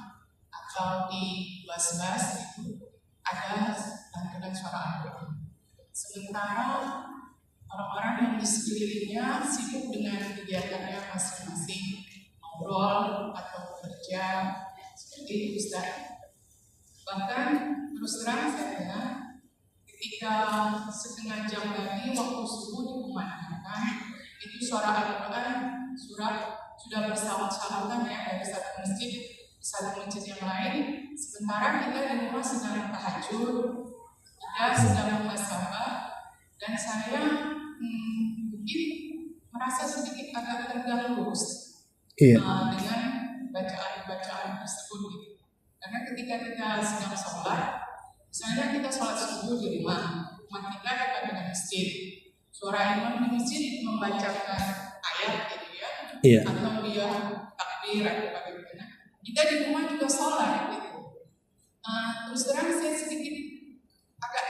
atau di bus-bus itu ada lantunan suara Al-Quran. Sementara orang-orang yang di sekelilingnya sibuk dengan kegiatannya masing-masing, ngobrol atau bekerja, seperti itu Ustaz. Bahkan terus terang saya ketika setengah jam lagi waktu subuh dikumandangkan, itu suara Al-Quran sudah bersahut-sahutan ya dari satu masjid ke satu masjid yang lain. Sementara kita di rumah sedang tahajud, kita sedang muhasabah, dan saya mungkin merasa sedikit agak terganggu dengan bacaan-bacaan tersebut. Karena ketika kita sedang sholat, misalnya kita sholat subuh di rumah kita dekat dengan masjid, suara imam di masjid membacakan ayat gitu ya, atau dia takbir atau bagaimana. Kita di rumah juga sholat gitu. Terus terang saya sedikit agak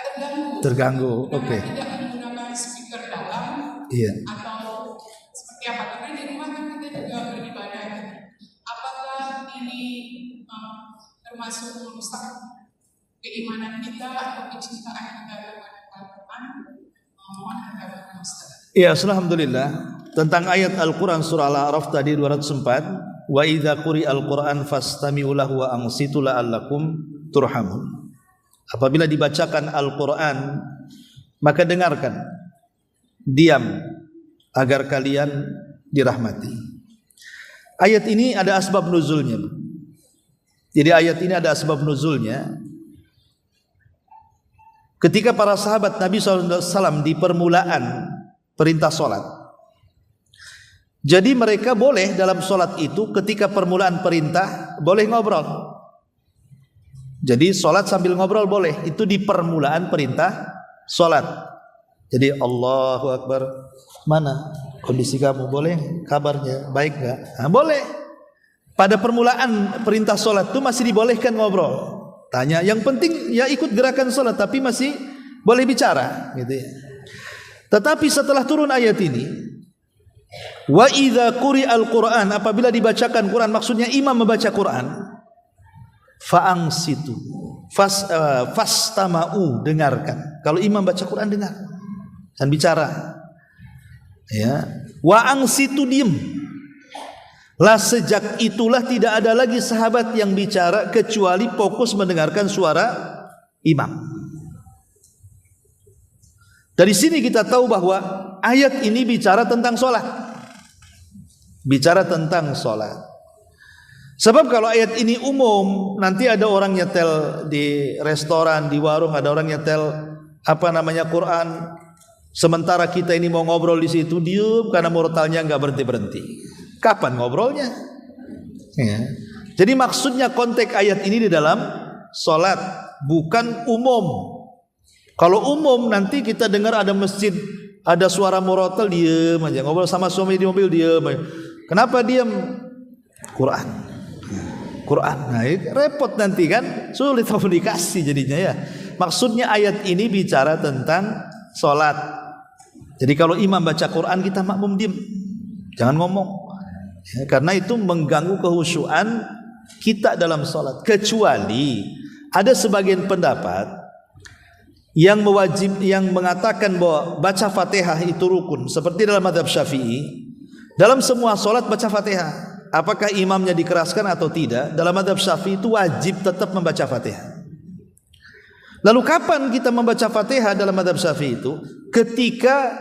terganggu. Oke. Tidak menggunakan speaker dalam, atau seperti apa? Karena di rumah kan kita juga beribadah. Apakah ini termasuk merusak keimanan kita atau kecintaan kita kepada Al-Quran? Ya, alhamdulillah. Tentang ayat Al-Quran surah Al-A'raf tadi 204, wa idza quri'al Qur'an fastami'u lahu wa ansitu la'allakum turhamun. Apabila dibacakan Al-Quran, maka dengarkan, diam, agar kalian dirahmati. Ayat ini ada asbab nuzulnya. Jadi ayat ini ada asbab nuzulnya. Ketika para sahabat Nabi SAW di permulaan perintah sholat, jadi mereka boleh dalam sholat itu ketika permulaan perintah boleh ngobrol. Jadi sholat sambil ngobrol boleh, itu di permulaan perintah sholat. Jadi Allahu Akbar, mana kondisi kamu, boleh kabarnya, baik gak? Nah, boleh. Pada permulaan perintah sholat itu masih dibolehkan ngobrol. Tanya, yang penting ya ikut gerakan sholat, tapi masih boleh bicara gitu ya. Tetapi setelah turun ayat ini, wa idza quri'al Qur'an, apabila dibacakan Quran, maksudnya imam membaca Quran, fa'angsitu, fastama'u, dengarkan. Kalau imam baca Quran dengar, dan bicara. Ya, wa angsitu, diem. Lah sejak itulah tidak ada lagi sahabat yang bicara kecuali fokus mendengarkan suara imam. Dari sini kita tahu bahwa ayat ini bicara tentang sholat. Bicara tentang sholat. Sebab kalau ayat ini umum, nanti ada orang nyetel di restoran, di warung, ada orang nyetel Quran. Sementara kita ini mau ngobrol di situ, diam karena mortalnya nggak berhenti. Kapan ngobrolnya? Ya. Jadi maksudnya konteks ayat ini di dalam sholat, bukan umum. Kalau umum nanti kita dengar ada masjid, ada suara murotal, diam aja. Ngobrol sama suami di mobil, diam aja. Kenapa diam? Quran. Nah, repot nanti kan, sulit komunikasi jadinya ya. Maksudnya ayat ini bicara tentang sholat. Jadi kalau imam baca Quran, kita makmum diam, jangan ngomong. Ya, karena itu mengganggu kehusyuan kita dalam salat, kecuali ada sebagian pendapat yang mengatakan bahwa baca Fatihah itu rukun, seperti dalam mazhab Syafi'i. Dalam semua salat baca Fatihah, apakah imamnya dikeraskan atau tidak? Dalam mazhab Syafi'i itu wajib tetap membaca Fatihah. Lalu kapan kita membaca Fatihah dalam mazhab Syafi'i itu? Ketika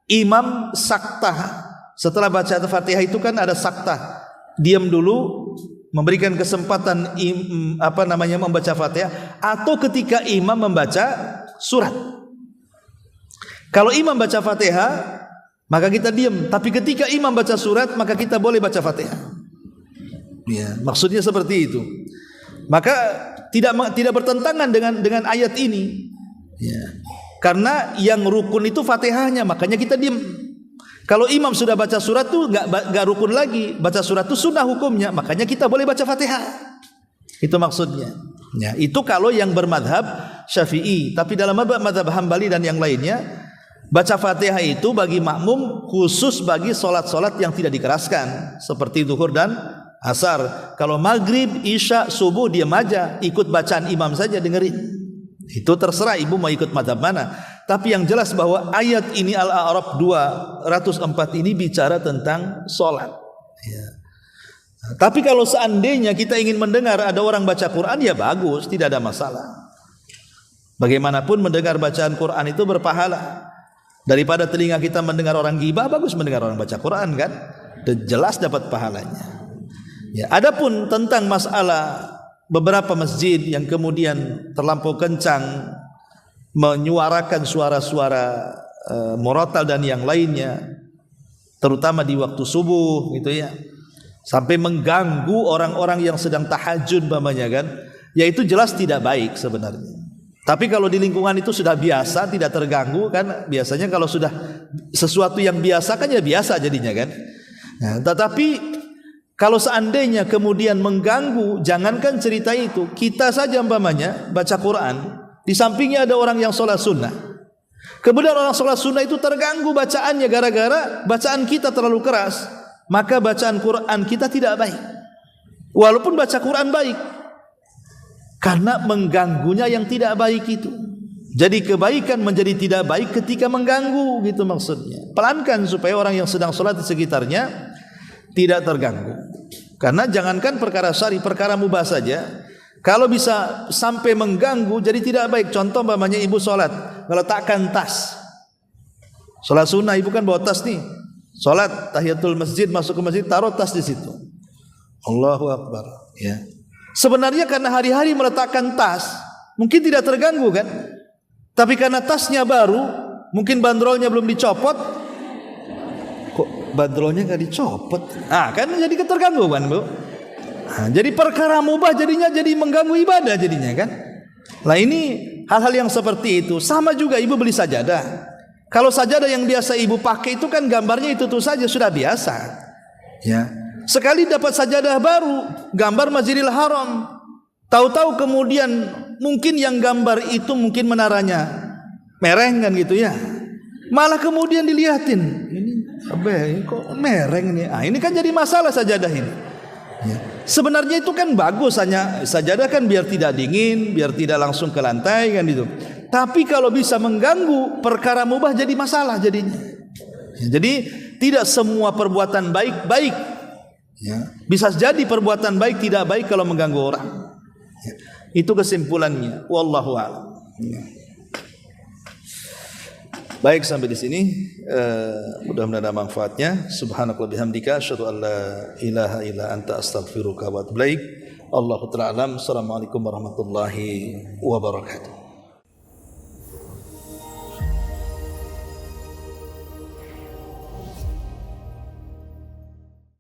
imam saktah. Setelah baca Fatihah itu kan ada saktah. Diam dulu, memberikan kesempatan membaca Fatihah, atau ketika imam membaca surat. Kalau imam baca Fatihah, maka kita diam. Tapi ketika imam baca surat, maka kita boleh baca Fatihah. Ya, maksudnya seperti itu. Maka tidak bertentangan dengan ayat ini. Ya. Karena yang rukun itu Fatihahnya, makanya kita diam. Kalau imam sudah baca surat itu nggak rukun lagi. Baca surat itu sunnah hukumnya, makanya kita boleh baca Fatihah. Itu maksudnya. Ya, itu kalau yang bermadhab Syafi'i. Tapi dalam madhab Hambali dan yang lainnya, baca Fatihah itu bagi makmum khusus bagi solat-solat yang tidak dikeraskan, seperti zuhur dan asar. Kalau maghrib, isya, subuh diam aja, ikut bacaan imam saja, dengerin. Itu terserah ibu mau ikut madhab mana. Tapi yang jelas bahwa ayat ini Al-A'raf 204 ini bicara tentang solat. Ya. Tapi kalau seandainya kita ingin mendengar ada orang baca Quran, ya bagus, tidak ada masalah. Bagaimanapun mendengar bacaan Quran itu berpahala. Daripada telinga kita mendengar orang ghibah, bagus mendengar orang baca Quran kan? Jelas dapat pahalanya. Ya, adapun tentang masalah beberapa masjid yang kemudian terlampau kencang menyuarakan suara-suara murattal dan yang lainnya, terutama di waktu subuh gitu ya, sampai mengganggu orang-orang yang sedang tahajud umpamanya kan, ya itu jelas tidak baik sebenarnya. Tapi kalau di lingkungan itu sudah biasa, tidak terganggu kan, biasanya kalau sudah sesuatu yang biasa kan ya biasa jadinya kan. Nah, tetapi kalau seandainya kemudian mengganggu, jangankan cerita itu, kita saja umpamanya baca Quran, di sampingnya ada orang yang sholat sunnah. Kemudian orang sholat sunnah itu terganggu bacaannya gara-gara bacaan kita terlalu keras, maka bacaan Quran kita tidak baik. Walaupun baca Quran baik, karena mengganggunya yang tidak baik itu. Jadi kebaikan menjadi tidak baik ketika mengganggu, gitu maksudnya. Pelankan supaya orang yang sedang sholat di sekitarnya tidak terganggu. Karena jangankan perkara syar'i, perkara mubah saja, kalau bisa sampai mengganggu jadi tidak baik. Contoh umpamanya ibu sholat meletakkan tas. Sholat sunnah ibu kan bawa tas nih. Sholat tahiyatul masjid, masuk ke masjid, taruh tas di situ. Allahu Akbar. Ya. Sebenarnya karena hari-hari meletakkan tas, mungkin tidak terganggu kan? Tapi karena tasnya baru, mungkin bandrolnya belum dicopot. Kok bandrolnya nggak dicopot? Kan jadi terganggu kan bu? Jadi perkara mubah jadinya jadi mengganggu ibadah jadinya kan? Lah ini hal-hal yang seperti itu. Sama juga ibu beli sajadah. Kalau sajadah yang biasa ibu pakai itu kan gambarnya itu saja sudah biasa. Ya. Sekali dapat sajadah baru, gambar Masjidil Haram, tahu-tahu kemudian mungkin yang gambar itu mungkin menaranya mereng kan gitu ya. Malah kemudian dilihatin, ini kok mereng nih. Ini kan jadi masalah sajadah ini. Ya. Sebenarnya itu kan bagus, hanya sajadah kan biar tidak dingin, biar tidak langsung ke lantai kan gitu. Tapi kalau bisa mengganggu perkara mubah jadi masalah jadinya. Ya, jadi tidak semua perbuatan baik. Ya. Bisa jadi perbuatan baik tidak baik kalau mengganggu orang. Ya. Itu kesimpulannya. Wallahu a'lam. Ya. Baik sampai di sini. Mudah-mudahan ada manfaatnya. Subhanakallahumma bihamdika asyhadu an la ilaha illa anta astaghfiruka wa atubu ilaik. Allahu ta'ala alam. Assalamualaikum warahmatullahi wabarakatuh.